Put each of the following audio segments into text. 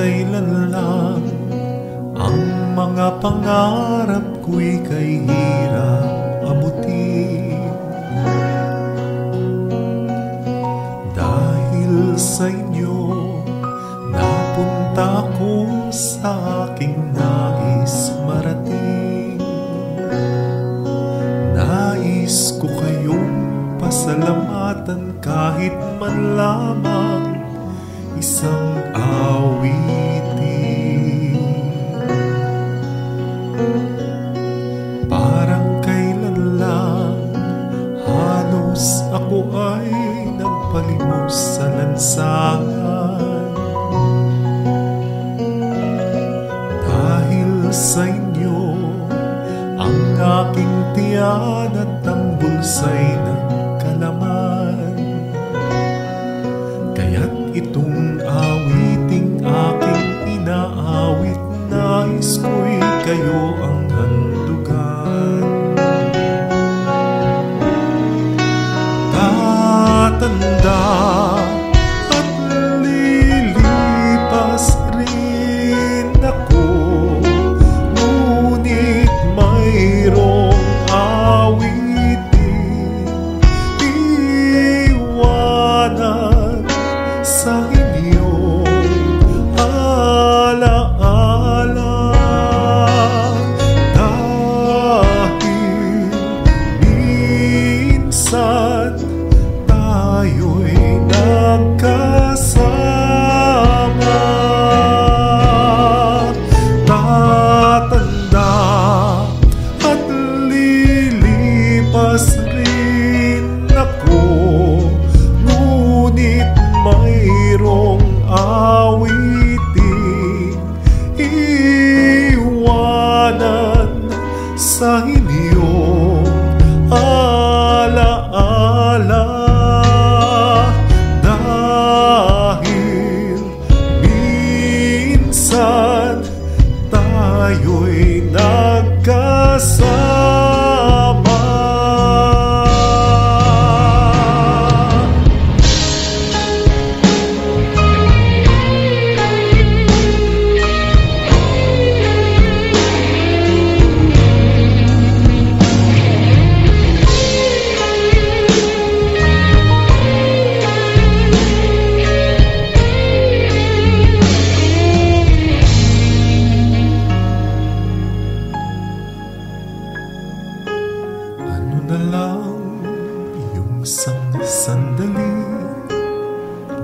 kailan lang ang mga pangarap ko'y kay hirap abutin. Dahil sa inyo, napunta ko sa aking nais marating. Nais ko kayong pasalamatan kahit man lamang isang awitin. Parang kailan lang halos ako ay nagpalimos sa lansangan. Dahil sa inyo, ang aking tiyan at ang bulsa'y nagkalaman. Kaya't itong awiting aking inaawit, nais ko'y kayo ang handugan. Tatanda at lilipas rin ako, ngunit mayroong awitin iwanan sa inyong alaala. Dahil minsan tayo'y nagkasama. Tatanda at lilipas rin ako, ngunit mayroong awiting iwanan sa inyong alaala. Dahil minsan tayo'y nagkasama. Ano na lang yung isang sandali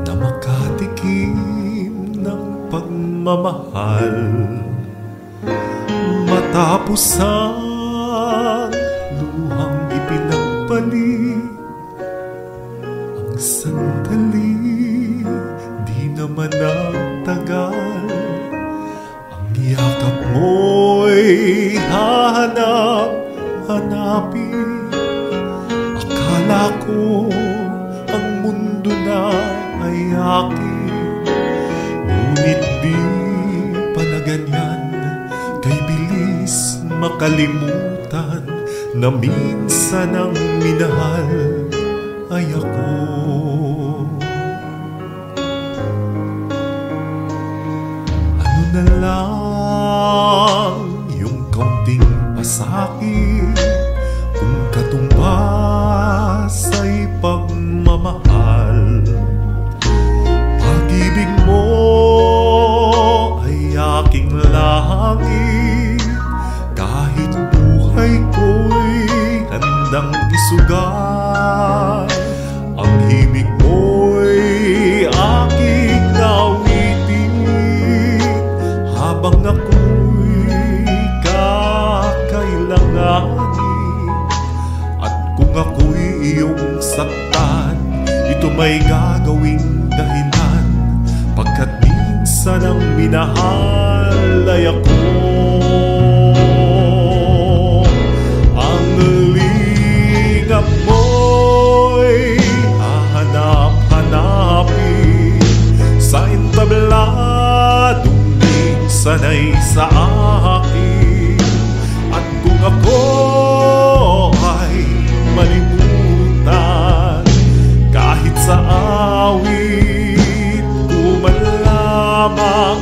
na makatikim ng pagmamahal, matapos ang luhang ipinagpalit. Ang sandali di naman nagtagal, ang yakap mo'y hanapin. Akala ko ang mundo na ay akin, ngunit di pala ganyan. Kay bilis makalimutan na minsan ang minahal ay ako. Ano na lang yung kaunting pasakit, kung katumbas ay pagmamahal. Pag-ibig mo ay aking langit, kahit buhay ko'y handang isugal. Ang himig mo'y aking awitin habang ako'y kakailanganin. At kung ako'y iyong saktan, ito may gagawing dahilan, pagkat minsan ang minahal ay ako. Ang lingap mo'y hahanap-hanapin sa entabladong minsan ay sa akin. At kung ako ay malimutan, kahit sa awit ko man lamang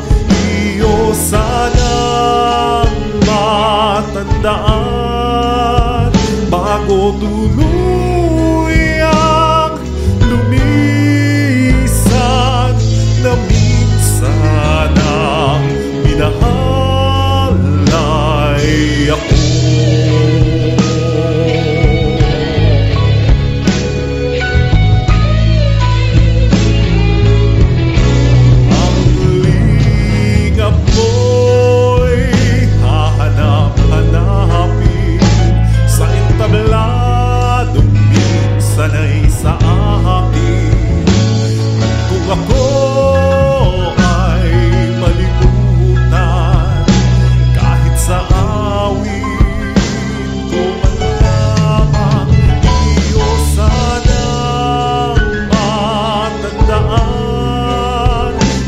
tuluyang lumisan na minsan ang minahal ay ako. Sanay sa akin kung ako ay malimutan, kahit sa awit ko man lamang iyo sanang matandaan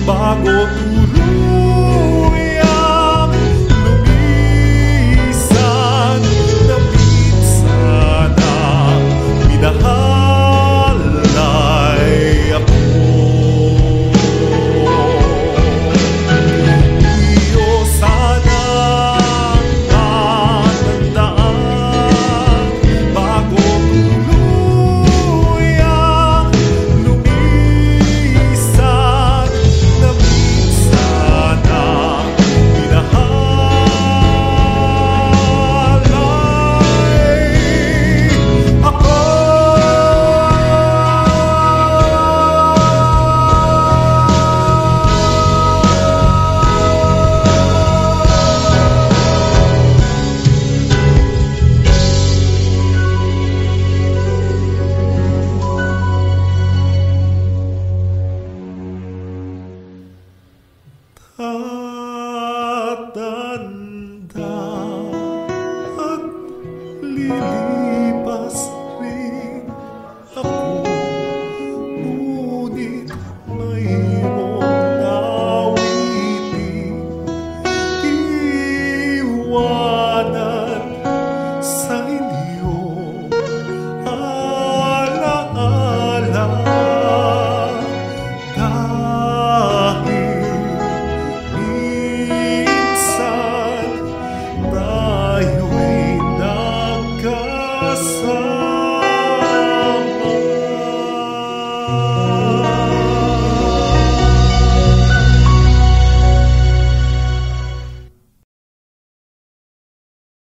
bago tuluyang lumisan na minsan ang minahal ay ako. Iyo sanang matandaan bago tuluyang lumisan na minsan ang minahal ay ako. Ah